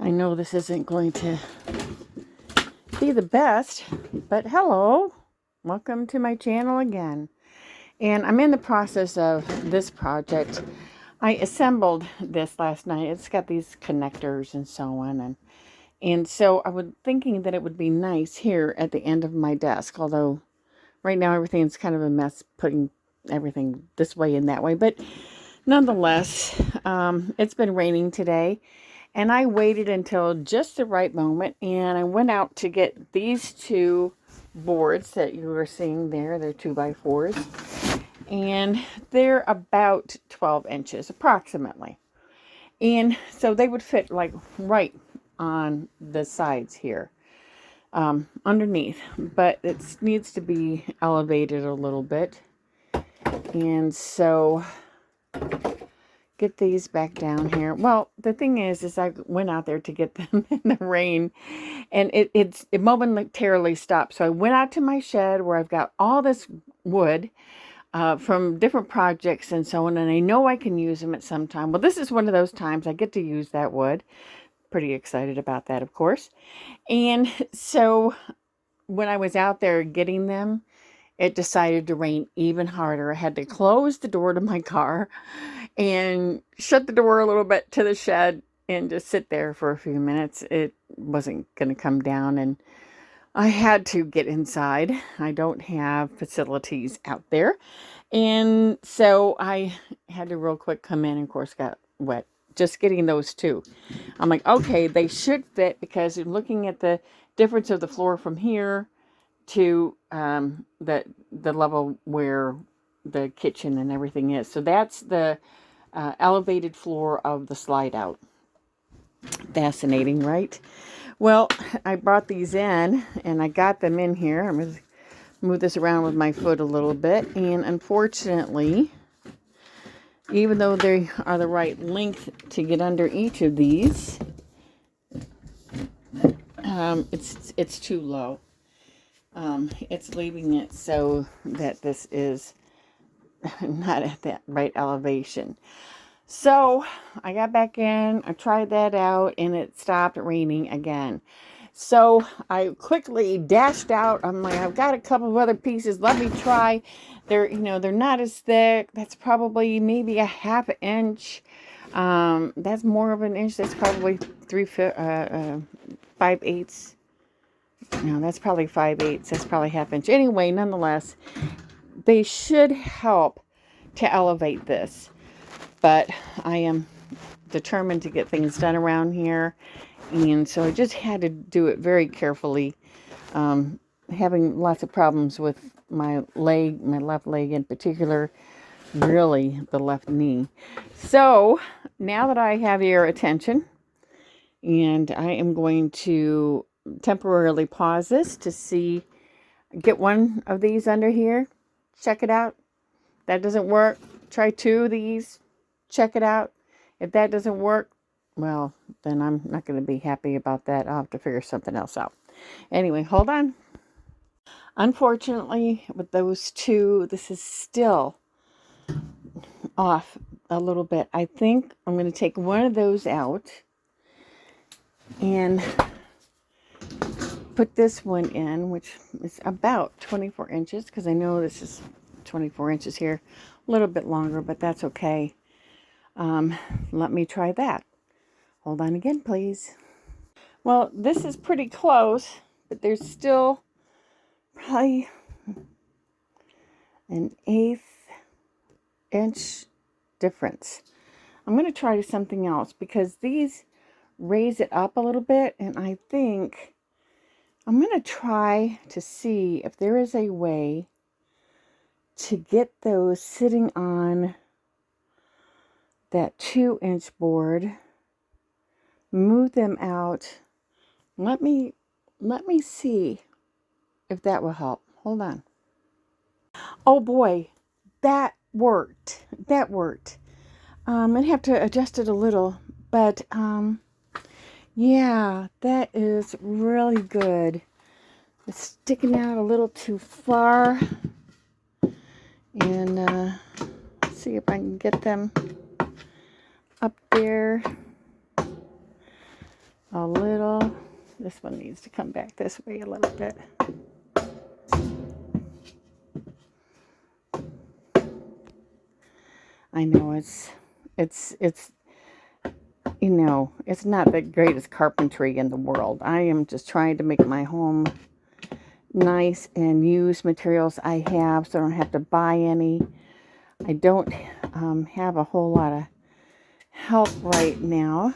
I know this isn't going to be the best, but hello, welcome to my channel again. And I'm in the process of this project. I assembled this last night. It's got these connectors and so on, and so I was thinking that it would be nice here at the end of my desk, although right now everything's kind of a mess, putting everything this way and that way, but nonetheless, it's been raining today. And I waited until just the right moment, and I went out to get these two boards that you were seeing there. They're 2x4s, and they're about 12 inches approximately. And so they would fit like right on the sides here, underneath, but it needs to be elevated a little bit. And so get these back down here. Well, the thing is I went out there to get them in the rain, and it momentarily stopped. So I went out to my shed where I've got all this wood from different projects and so on, and I know I can use them at some time. Well, this is one of those times I get to use that wood. Pretty excited about that, of course. And so when I was out there getting them, it decided to rain even harder. I had to close the door to my car and shut the door a little bit to the shed and just sit there for a few minutes. It wasn't going to come down, and I had to get inside. I don't have facilities out there. And so I had to real quick come in and, of course, got wet. Just getting those two. I'm like, okay, they should fit, because looking at the difference of the floor from here to the level where the kitchen and everything is. So that's the elevated floor of the slide out. Fascinating, right? Well, I brought these in and I got them in here. I'm going to move this around with my foot a little bit. And unfortunately, even though they are the right length to get under each of these, it's too low. It's leaving it so that this is not at that right elevation. So I got back in, I tried that out, and it stopped raining again. So I quickly dashed out. I'm like, I've got a couple of other pieces. Let me try. They're not as thick. That's probably maybe a half inch. That's more of an inch. That's probably 5/8. No, that's probably 5/8. That's probably half inch. Anyway, nonetheless, they should help to elevate this. But I am determined to get things done around here. And so I just had to do it very carefully. Having lots of problems with my leg, my left leg in particular, really the left knee. So now that I have your attention, and I am going to temporarily pause this to get one of these under here, check it out. That doesn't work. Try two of these, check it out. If that doesn't work, well, then I'm not going to be happy about that. I'll have to figure something else out. Anyway, hold on. Unfortunately, with those two, this is still off a little bit. I think I'm going to take one of those out and put this one in, which is about 24 inches, because I know this is 24 inches here. A little bit longer, but that's okay. Let me try that. Hold on again, please. Well, this is pretty close, but there's still probably an 1/8 inch difference. I'm going to try something else, because these raise it up a little bit, and I think I'm going to try to see if there is a way to get those sitting on that 2-inch board, move them out. Let me see if that will help. Hold on. Oh boy, that worked. That worked. I'd have to adjust it a little, but yeah, that is really good. It's sticking out a little too far, and let's see if I can get them up there. a little. This one needs to come back this way a little bit. I know it's you know, it's not the greatest carpentry in the world. I am just trying to make my home nice and use materials I have so I don't have to buy any. I don't have a whole lot of help right now.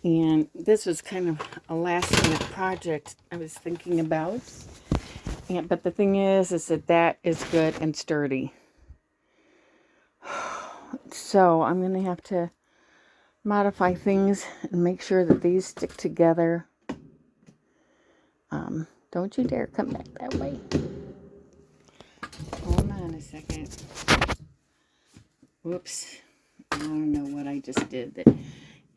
And this was kind of a last minute project I was thinking about. But the thing is that is good and sturdy. So I'm going to have to modify things and make sure that these stick together. Don't you dare come back that way. Hold on a second. Whoops. I don't know what I just did that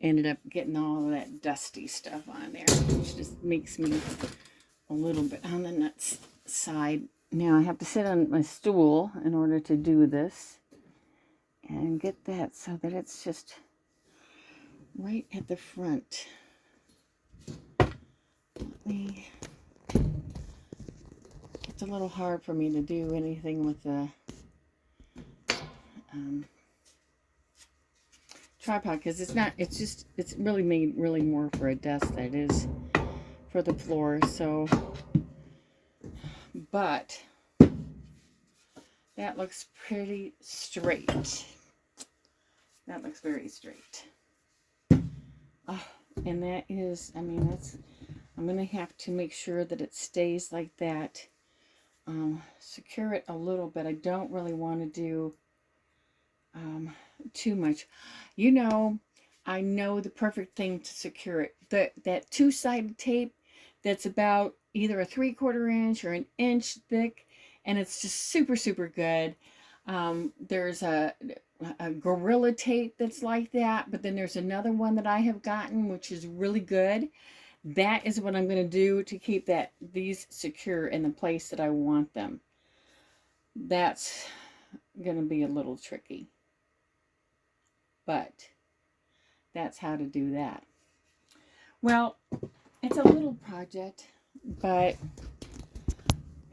ended up getting all of that dusty stuff on there, which just makes me a little bit on the nuts side. Now I have to sit on my stool in order to do this and get that so that it's just right at the front. It's a little hard for me to do anything with the tripod because it's really made really more for a desk than it is for the floor. So, but that looks pretty straight. That looks very straight. And that is, I mean, I'm going to have to make sure that it stays like that. Secure it a little bit. I don't really want to do too much. You know, I know the perfect thing to secure it. That two-sided tape that's about either a 3/4 inch or an inch thick, and it's just super, super good. There's a Gorilla tape that's like that, but then there's another one that I have gotten, which is really good. That is what I'm going to do to keep these secure in the place that I want them. That's going to be a little tricky, but that's how to do that. Well, it's a little project, but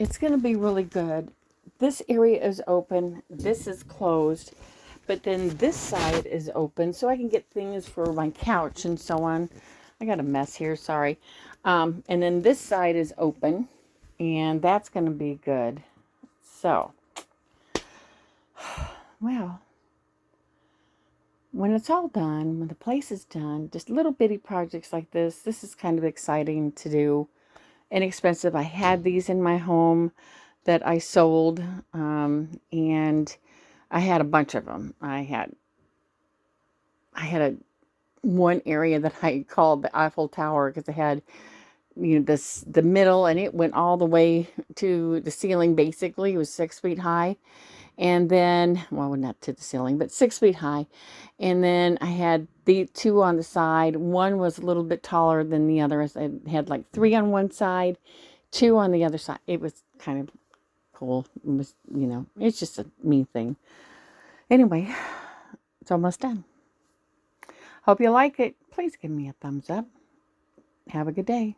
it's going to be really good. This area is open. This is closed. But then this side is open, so I can get things for my couch and so on. I got a mess here, sorry. And then this side is open, and that's going to be good. So, well, when it's all done, when the place is done, just little bitty projects like this is kind of exciting to do. Inexpensive. I had these in my home that I sold, and I had a bunch of them. I had one area that I called the Eiffel Tower because it had, you know, the middle, and it went all the way to the ceiling. Basically, it was 6 feet high, and then, well, not to the ceiling, but 6 feet high. And then I had the two on the side. One was a little bit taller than the other. I had like 3 on one side, 2 on the other side. It was kind of cool. It was, you know, it's just a me thing. Anyway, it's almost done. Hope you like it. Please give me a thumbs up. Have a good day.